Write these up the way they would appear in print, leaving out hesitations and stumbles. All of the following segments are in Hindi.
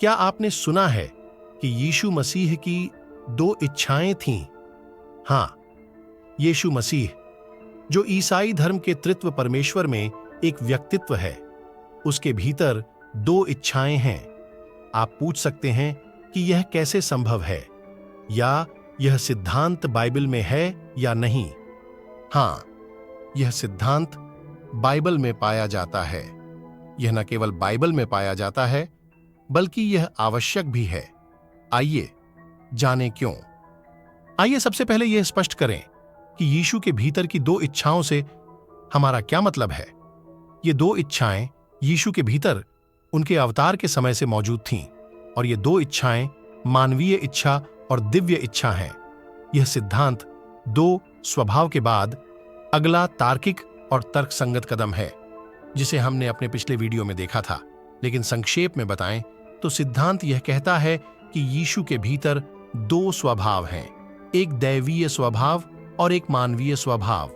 क्या आपने सुना है कि यीशु मसीह की दो इच्छाएं थीं? हाँ, यीशु मसीह, जो ईसाई धर्म के तृत्व परमेश्वर में एक व्यक्तित्व है, उसके भीतर दो इच्छाएं हैं। आप पूछ सकते हैं कि यह कैसे संभव है, या यह सिद्धांत बाइबल में है या नहीं। हाँ, यह सिद्धांत बाइबल में पाया जाता है। यह न केवल बाइबल में पाया जाता है, बल्कि यह आवश्यक भी है। आइए जानें क्यों। आइए सबसे पहले यह स्पष्ट करें कि यीशु के भीतर की दो इच्छाओं से हमारा क्या मतलब है। ये दो इच्छाएं यीशु के भीतर उनके अवतार के समय से मौजूद थीं, और ये दो इच्छाएं मानवीय इच्छा और दिव्य इच्छा हैं। यह सिद्धांत दो स्वभाव के बाद अगला तार्किक और तर्कसंगत कदम है, जिसे हमने अपने पिछले वीडियो में देखा था। लेकिन संक्षेप में बताएं तो सिद्धांत यह कहता है कि यीशु के भीतर दो स्वभाव हैं, एक दैवीय स्वभाव और एक मानवीय स्वभाव।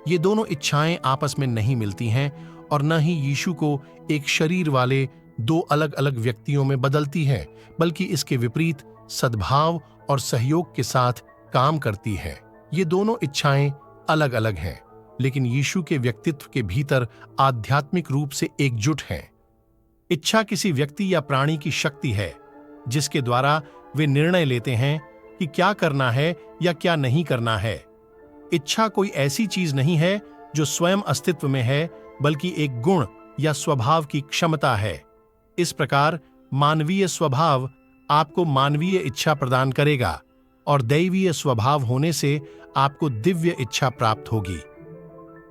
ये दोनों इच्छाएं आपस में नहीं मिलती हैं और न ही यीशु को एक शरीर वाले दो अलग अलग व्यक्तियों में बदलती हैं, बल्कि इसके विपरीत सद्भाव और सहयोग के साथ काम करती हैं। ये दोनों इच्छाएं अलग अलग हैं, लेकिन यीशु के व्यक्तित्व के भीतर आध्यात्मिक रूप से एकजुट हैं। इच्छा किसी व्यक्ति या प्राणी की शक्ति है, जिसके द्वारा वे निर्णय लेते हैं कि क्या करना है या क्या नहीं करना है। इच्छा कोई ऐसी चीज नहीं है जो स्वयं अस्तित्व में है, बल्कि एक गुण या स्वभाव की क्षमता है। इस प्रकार मानवीय स्वभाव आपको मानवीय इच्छा प्रदान करेगा, और दैवीय स्वभाव होने से आपको दिव्य इच्छा प्राप्त होगी।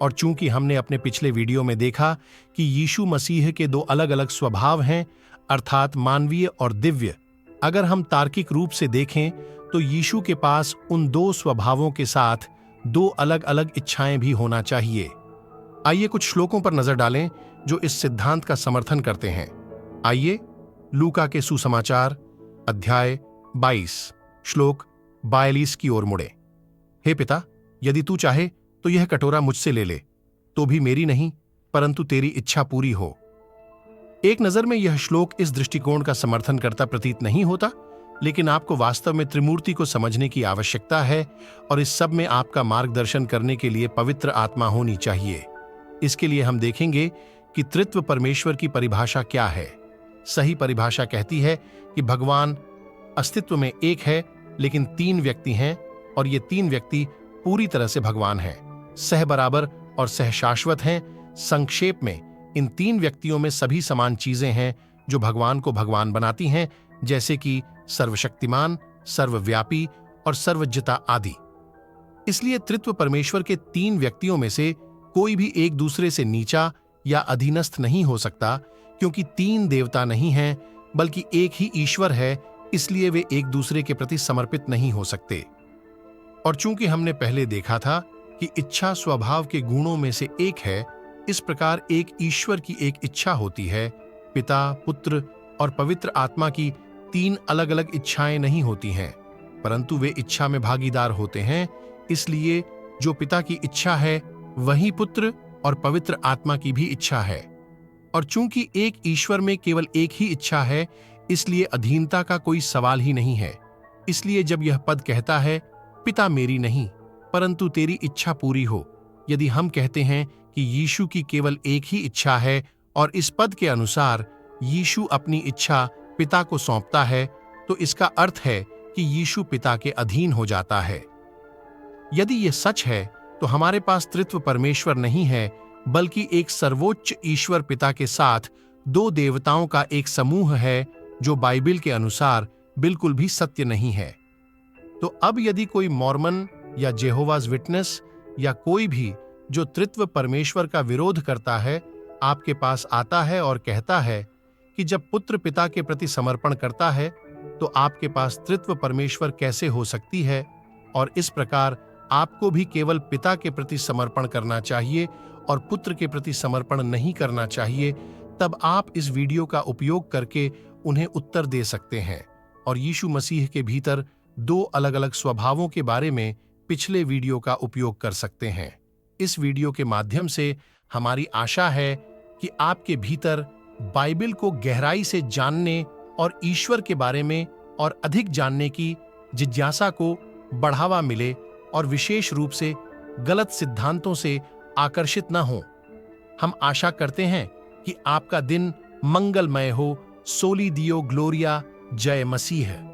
और चूंकि हमने अपने पिछले वीडियो में देखा कि यीशु मसीह के दो अलग अलग स्वभाव हैं, अर्थात मानवीय और दिव्य, अगर हम तार्किक रूप से देखें तो यीशु के पास उन दो स्वभावों के साथ दो अलग अलग इच्छाएं भी होना चाहिए। आइए कुछ श्लोकों पर नजर डालें जो इस सिद्धांत का समर्थन करते हैं। आइए लूका के सुसमाचार अध्याय 22 श्लोक 42 की ओर मुड़े। हे पिता, यदि तू चाहे तो यह कटोरा मुझसे ले ले, तो भी मेरी नहीं परंतु तेरी इच्छा पूरी हो। एक नजर में यह श्लोक इस दृष्टिकोण का समर्थन करता प्रतीत नहीं होता, लेकिन आपको वास्तव में त्रिमूर्ति को समझने की आवश्यकता है, और इस सब में आपका मार्गदर्शन करने के लिए पवित्र आत्मा होनी चाहिए। इसके लिए हम देखेंगे कि त्रित्व परमेश्वर की परिभाषा क्या है। सही परिभाषा कहती है कि भगवान अस्तित्व में एक है, लेकिन तीन व्यक्ति हैं, और ये तीन व्यक्ति पूरी तरह से भगवान हैं, सह बराबर और सह शाश्वत हैं। संक्षेप में इन तीन व्यक्तियों में सभी समान चीजें हैं जो भगवान को भगवान बनाती हैं, जैसे कि सर्वशक्तिमान, सर्वव्यापी और सर्वज्ञता आदि। इसलिए त्रित्व परमेश्वर के तीन व्यक्तियों में से कोई भी एक दूसरे से नीचा या अधीनस्थ नहीं हो सकता, क्योंकि तीन देवता नहीं हैं, बल्कि एक ही ईश्वर है, इसलिए वे एक दूसरे के प्रति समर्पित नहीं हो सकते। और चूंकि हमने पहले देखा था कि इच्छा स्वभाव के गुणों में से एक है, इस प्रकार एक ईश्वर की एक इच्छा होती है। पिता, पुत्र और पवित्र आत्मा की तीन अलग अलग इच्छाएं नहीं होती हैं, परंतु वे इच्छा में भागीदार होते हैं। इसलिए जो पिता की इच्छा है वही पुत्र और पवित्र आत्मा की भी इच्छा है। और चूंकि एक ईश्वर में केवल एक ही इच्छा है, इसलिए अधीनता का कोई सवाल ही नहीं है। इसलिए जब यह पद कहता है पिता मेरी नहीं परंतु तेरी इच्छा पूरी हो, यदि हम कहते हैं कि यीशु की केवल एक ही इच्छा है और इस पद के अनुसार यीशु अपनी इच्छा पिता को सौंपता है, तो इसका अर्थ है कि यीशु पिता के अधीन हो जाता है। यदि यह सच है तो हमारे पास त्रित्व परमेश्वर नहीं है, बल्कि एक सर्वोच्च ईश्वर पिता के साथ दो देवताओं का एक समूह है, जो बाइबिल के अनुसार बिल्कुल भी सत्य नहीं है। तो अब यदि कोई मॉर्मन या जेहोवाज विटनेस या कोई भी जो त्रित्व परमेश्वर का विरोध करता है, आपके पास आता है और कहता है कि जब पुत्र पिता के प्रति समर्पण करता है तो आपके पास त्रित्व परमेश्वर कैसे हो सकती है, और इस प्रकार आपको भी केवल पिता के प्रति समर्पण करना चाहिए और पुत्र के प्रति समर्पण नहीं करना चाहिए, तब आप इस वीडियो का उपयोग करके उन्हें उत्तर दे सकते हैं और यीशु मसीह के भीतर दो अलग अलग स्वभावों के बारे में पिछले वीडियो का उपयोग कर सकते हैं। इस वीडियो के माध्यम से हमारी आशा है कि आपके भीतर बाइबिल को गहराई से जानने और ईश्वर के बारे में और अधिक जानने की जिज्ञासा को बढ़ावा मिले और विशेष रूप से गलत सिद्धांतों से आकर्षित न हों। हम आशा करते हैं कि आपका दिन मंगलमय हो। सोली दियो ग्लोरिया। जय मसीह।